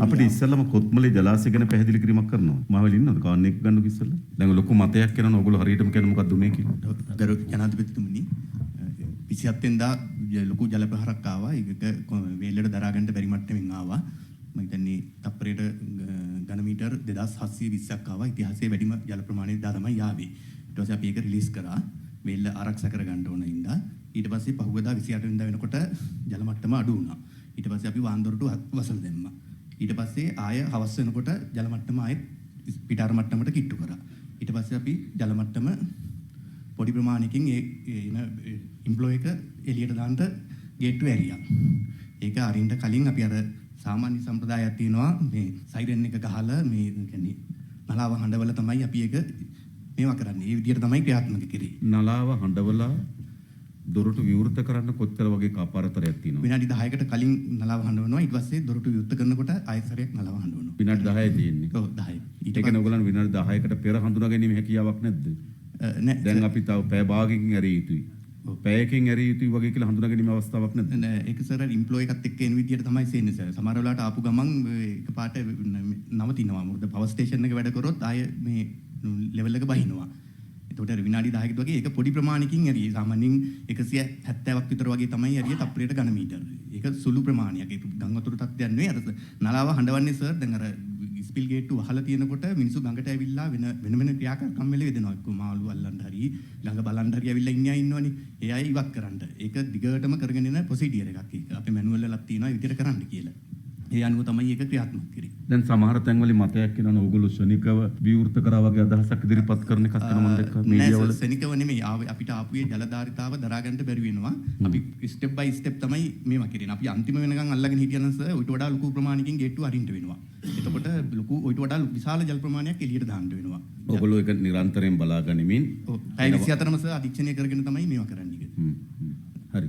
අපිට ඉස්සෙල්ලාම කොත්මලේ ජලාශය ගැන පැහැදිලි කිරීමක් කරනවා. මහවැලි ඉන්නවද? කාන් එක ගන්නකො ඉස්සෙල්ලා. දැන් ලොකු මතයක් කරනවා ඔයගොල්ලෝ හරියටම කියන මොකක්ද උනේ කියලා. ගරු ජනාධිපතිතුමනි 27 වෙනිදා ලොකු ජල ප්‍රහාරයක් ආවා. ඒක වේල්ලට දරා ගන්න බැරි මට්ටමින් ආවා. මම හිතන්නේ තප්පරයට ඝන මීටර් 2720ක් ආවා. ඉතිහාසයේ වැඩිම ජල ප්‍රමාණය දා තමයි ආවේ. ඊට පස්සේ අපි ඒක රිලීස් කරා. වේල්ල ආරක්ෂා කර ගන්න ඕන ඉඳා. ඊට පස්සේ පහුගදා 28 වෙනිදා වෙනකොට ජල මට්ටම අඩු වුණා. ඊට පස්සේ අපි වාන්දොරට වසල දැම්මා. ඊට පස්සේ ආය හවස් වෙනකොට ජල මට්ටම ආයෙත් පිටාර මට්ටමට කිට්ටු කරා. ඊට පස්සේ අපි ජල මට්ටම පොඩි ප්‍රමාණයකින් එන ඉම්ප්ලොයි එක එළියට දාන්න ගේට්ටු ඇරියා. ඒක අරින්න කලින් අපි අර සාමාන්‍ය සම්ප්‍රදායක් තියෙනවා මේ සයිරන් එක ගහලා මේ කියන්නේ නලාව හඬවල තමයි අපි ඒක මේවා කරන්නේ. ඒ විදිහට තමයි ක්‍රියාත්මක කරේ. නලාව හඬවලා දොරටු විවෘත කරන්න කොච්චර වගේ කාපාරතරයක් තියෙනවද? විනාඩි 10කට කලින් නලාව හඬවනවා. ඊට පස්සේ දොරටු විවෘත කරනකොට ආයෙසරයක් නලාව හඬවනවා. විනාඩි 10යි තියෙන්නේ. ඔව් 10යි. ඊට කියන්නේ ඔයගොල්ලන් විනාඩි 10කට පෙර හඳුනා ගැනීම හැකියාවක් නැද්ද? නෑ. දැන් අපි තව පැය භාගයකින් ඇරිය යුතුයි. පැයකින් ඇරිය යුතුයි වගේ කියලා හඳුනා ගැනීම අවස්ථාවක් නැද්ද? නෑ ඒක සර් ඉම්ප්ලොයි එකත් එක්ක එන විදියට තමයි සෙන්නේ සර්. සමහර වෙලාවට ආපු ගමන් එකපාරට නවතිනවා. මොකද පවර් ස්ටේෂන් එක වැඩ කරොත් ආයේ මේ ලෙවල් එක බහිනවා. එතකොට විනාඩි 10කට වගේ ඒක පොඩි ප්‍රමාණයකින් ඇරියේ. සාමාන්‍යයෙන් 170ක් විතර වගේ තමයි ඇරියේ තප්පරයට ඝන මීටර. ඒක සුළු ප්‍රමාණයක්. ඒක ගම් වතුර තත්ත්වයක් නෙවෙයි. අර නලාව හඬවන්නේ සර් දැන් අර ස්පිල් ගේට්ටු වහලා තියෙනකොට මිනිස්සු ගඟට ඇවිල්ලා වෙන ක්‍රියාකාරකම් වල යෙදෙනවා. එක්ක මාළු අල්ලන්න හරි ළඟ බලන්න හරි ඇවිල්ලා ඉන්නේ අය ඉන්නවනේ. ඒ අය ඉවත් කරන්න. ඒක දිගටම කරගෙන යන ප්‍රොසීඩියර් එකක්. ඒක අපේ මැනුවල් වලක් තියෙනවා ඒ විදිහට කරන්න කියලා. ඒ අනුව තමයි ඒක ක්‍රියාත්මක කරේ. දැන් සමහර තැන්වල මතයක් කියනවා ඕගොල්ලෝ ශනිකව විවෘත කරා වගේ අදහසක් ඉදිරිපත් කරන එකක් වෙන මම දැක්කා මීඩියා වල. නෑ ශනිකව නෙමෙයි. අපිට ආපුවේ ජලධාරිතාව දරා ගන්න බැරි වෙනවා. අපි ස්ටෙප් බයි ස්ටෙප් තමයි මේවා කරන්නේ. අපි අන්තිම වෙනකන් අල්ලගෙන හිටියනම් සර් ඊට වඩා ලොකු ප්‍රමාණයකින් ගේට්ටු අරින්න වෙනවා. එතකොට ලොකු ඊට වඩා විශාල ජල ප්‍රමාණයක් එළියට දාන්න වෙනවා. ඕගොල්ලෝ ඒක නිරන්තරයෙන් බලා ගනිමින් පැය 24ම සර් අධීක්ෂණය කරගෙන තමයි මේවා කරන්නේ.